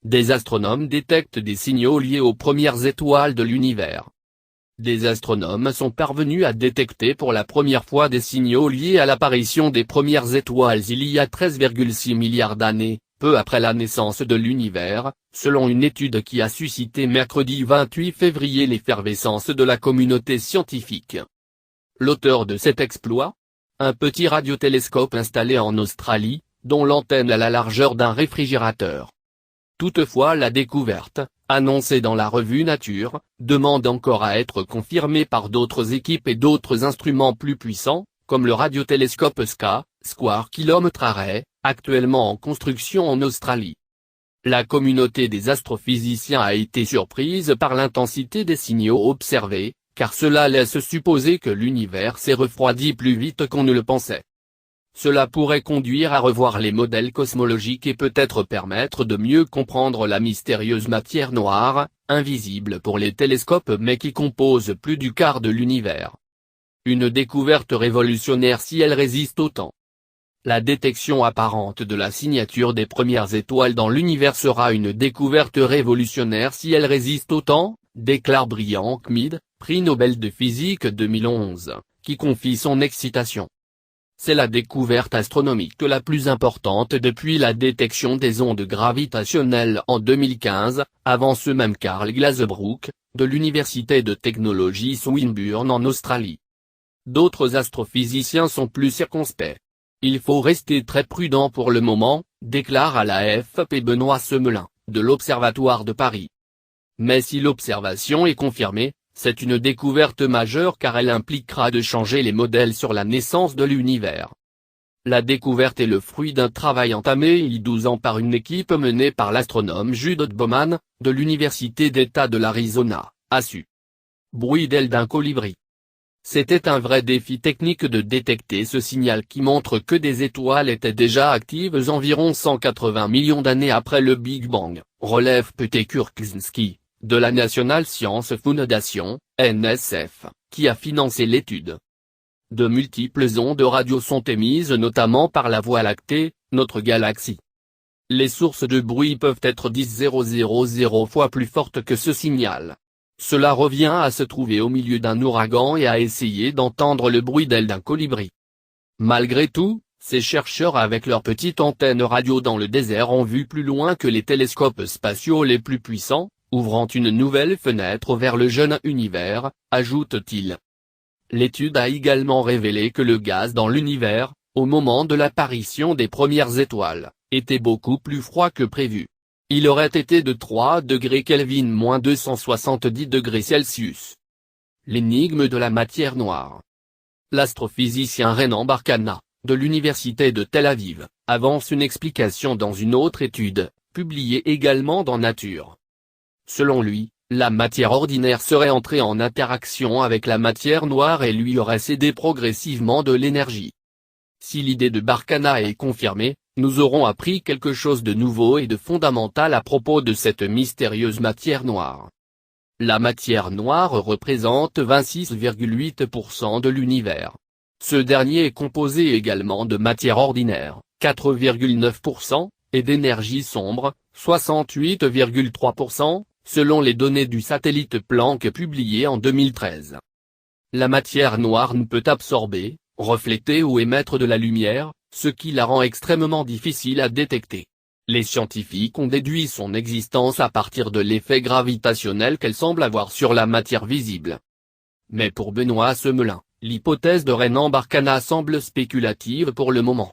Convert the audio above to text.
des astronomes détectent des signaux liés aux premières étoiles de l'univers. Des astronomes sont parvenus à détecter pour la première fois des signaux liés à l'apparition des premières étoiles il y a 13,6 milliards d'années, peu après la naissance de l'univers, selon une étude qui a suscité mercredi 28 février l'effervescence de la communauté scientifique. L'auteur de cet exploit ? Un petit radiotélescope installé en Australie, dont l'antenne a la largeur d'un réfrigérateur. Toutefois la découverte, annoncée dans la revue Nature, demande encore à être confirmée par d'autres équipes et d'autres instruments plus puissants, comme le radiotélescope Square Kilometre Array, actuellement en construction en Australie. La communauté des astrophysiciens a été surprise par l'intensité des signaux observés, car cela laisse supposer que l'univers s'est refroidi plus vite qu'on ne le pensait. Cela pourrait conduire à revoir les modèles cosmologiques et peut-être permettre de mieux comprendre la mystérieuse matière noire, invisible pour les télescopes mais qui compose plus du quart de l'univers. Une découverte révolutionnaire si elle résiste au temps. La détection apparente de la signature des premières étoiles dans l'univers sera une découverte révolutionnaire si elle résiste au temps, déclare Brian Schmidt, prix Nobel de physique 2011, qui confie son excitation. C'est la découverte astronomique la plus importante depuis la détection des ondes gravitationnelles en 2015, avance même Carl Glazebrook, de l'Université de technologie Swinburne en Australie. D'autres astrophysiciens sont plus circonspects. Il faut rester très prudent pour le moment, déclare à l'AFP Benoît Semelin, de l'Observatoire de Paris. Mais si l'observation est confirmée, c'est une découverte majeure car elle impliquera de changer les modèles sur la naissance de l'univers. La découverte est le fruit d'un travail entamé il y a 12 ans par une équipe menée par l'astronome Judith Bowman, de l'Université d'État de l'Arizona, ASU. Bruit d'aile d'un colibri. C'était un vrai défi technique de détecter ce signal qui montre que des étoiles étaient déjà actives environ 180 millions d'années après le Big Bang, relève Pete Kurczynski, de la National Science Foundation, NSF, qui a financé l'étude. De multiples ondes radio sont émises notamment par la Voie lactée, notre galaxie. Les sources de bruit peuvent être 10 fois plus fortes que ce signal. Cela revient à se trouver au milieu d'un ouragan et à essayer d'entendre le bruit d'aile d'un colibri. Malgré tout, ces chercheurs avec leurs petites antennes radio dans le désert ont vu plus loin que les télescopes spatiaux les plus puissants, ouvrant une nouvelle fenêtre vers le jeune univers, ajoute-t-il. L'étude a également révélé que le gaz dans l'univers, au moment de l'apparition des premières étoiles, était beaucoup plus froid que prévu. Il aurait été de 3 degrés Kelvin moins 270 degrés Celsius. L'énigme de la matière noire. L'astrophysicien Renan Barkana, de l'Université de Tel Aviv, avance une explication dans une autre étude, publiée également dans Nature. Selon lui, la matière ordinaire serait entrée en interaction avec la matière noire et lui aurait cédé progressivement de l'énergie. Si l'idée de Barkana est confirmée, nous aurons appris quelque chose de nouveau et de fondamental à propos de cette mystérieuse matière noire. La matière noire représente 26,8% de l'univers. Ce dernier est composé également de matière ordinaire, 4,9%, et d'énergie sombre, 68,3%, selon les données du satellite Planck publié en 2013. La matière noire ne peut absorber, refléter ou émettre de la lumière, ce qui la rend extrêmement difficile à détecter. Les scientifiques ont déduit son existence à partir de l'effet gravitationnel qu'elle semble avoir sur la matière visible. Mais pour Benoît Semelin, l'hypothèse de Renan Barkana semble spéculative pour le moment.